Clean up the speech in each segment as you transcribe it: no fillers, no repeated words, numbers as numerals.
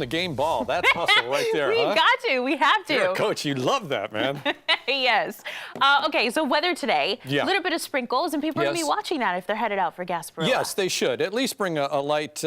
The game ball, that's hustle right there, We huh? got to. We have to. You're a coach, you love that, man. Yes. Okay, so weather today, a little bit of sprinkles, and people are going to be watching that if they're headed out for Gasparilla. Yes, they should. At least bring a light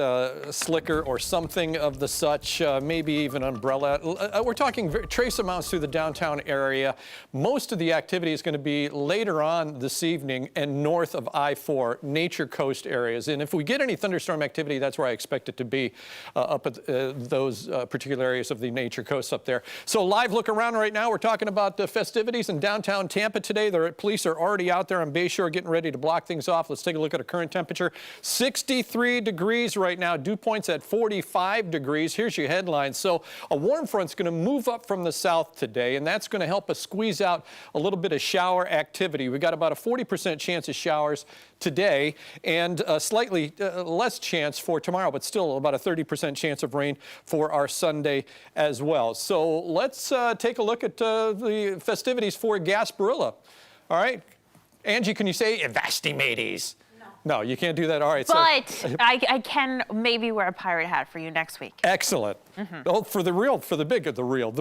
slicker or something of the such, maybe even umbrella. We're talking trace amounts through the downtown area. Most of the activity is going to be later on this evening and north of I-4, Nature Coast areas. And if we get any thunderstorm activity, that's where I expect it to be, up at those particular areas of the Nature Coast up there. So live look around right now. We're talking about the festivities in downtown Tampa today. The police are already out there on Bayshore getting ready to block things off. Let's take a look at our current temperature. 63 degrees right now. Dew points at 45 degrees. Here's your headlines. So a warm front's going to move up from the south today, and that's going to help us squeeze out a little bit of shower activity. We got about a 40% chance of showers today and a slightly less chance for tomorrow, but still about a 30% chance of rain for our Sunday as well. So let's take a look at the festivities for Gasparilla. All right. Angie, can you say Evastimates? No, you can't do that. All right. But so, I can maybe wear a pirate hat for you next week. Excellent. Oh, for the big adult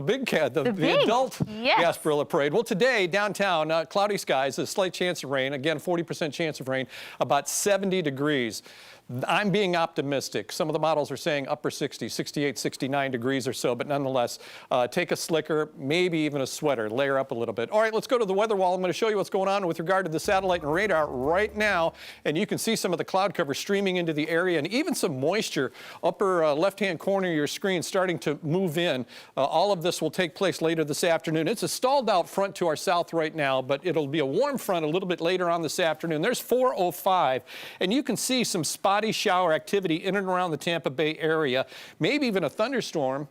Gasparilla parade. Well, today, downtown, cloudy skies, a slight chance of rain. Again, 40% chance of rain, about 70 degrees. I'm being optimistic. Some of the models are saying upper 60s, 68, 69 degrees or so, but nonetheless, take a slicker, maybe even a sweater, layer up a little bit. All right, let's go to the weather wall. I'm going to show you what's going on with regard to the satellite and radar right now, and you can see some of the cloud cover streaming into the area and even some moisture upper left-hand corner of your screen starting to move in. All of this will take place later this afternoon. It's a stalled out front to our south right now, but it'll be a warm front a little bit later on this afternoon. There's 405, and you can see some spotty shower activity in and around the Tampa Bay area, maybe even a thunderstorm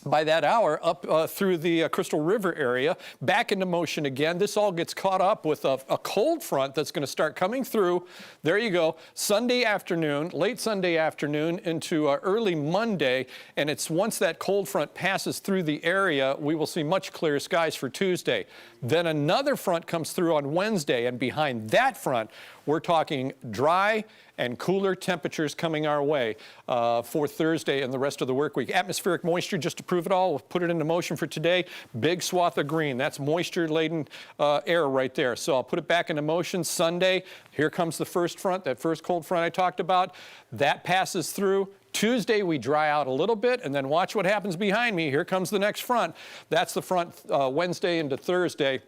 by that hour up through the Crystal River area, back into motion again. This all gets caught up with a cold front that's going to start coming through. There you go. Sunday afternoon, late Sunday afternoon into early Monday. And it's once that cold front passes through the area, we will see much clearer skies for Tuesday. Then another front comes through on Wednesday. And behind that front, we're talking dry and cooler temperatures coming our way for Thursday and the rest of the work week. Atmospheric moisture, just to prove it all, we'll put it into motion for today. Big swath of green. That's moisture-laden air right there. So I'll put it back into motion. Sunday, here comes the first front, that first cold front I talked about. That passes through. Tuesday, we dry out a little bit, and then watch what happens behind me. Here comes the next front. That's the front Wednesday into Thursday.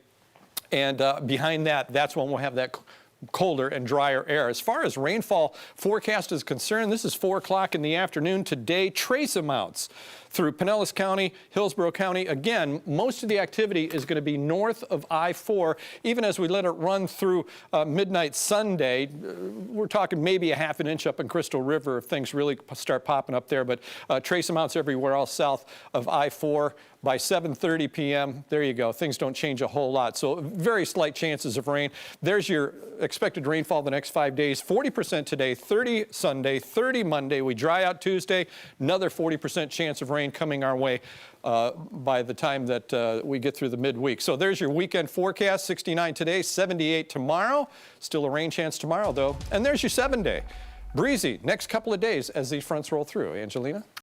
And behind that, that's when we'll have that colder and drier air. As far as rainfall forecast is concerned, this is 4 o'clock in the afternoon today. Trace amounts through Pinellas County, Hillsborough County. Again, most of the activity is going to be north of I-4. Even as we let it run through midnight Sunday, we're talking maybe a half an inch up in Crystal River if things really start popping up there. But trace amounts everywhere else south of I-4. By 7:30 p.m., there you go. Things don't change a whole lot. So very slight chances of rain. There's your expected rainfall the next 5 days. 40% today, 30 Sunday, 30 Monday. We dry out Tuesday. Another 40% chance of rain coming our way by the time that we get through the midweek. So there's your weekend forecast. 69 today, 78 tomorrow. Still a rain chance tomorrow, though. And there's your 7-day. Breezy next couple of days as these fronts roll through. Angelina?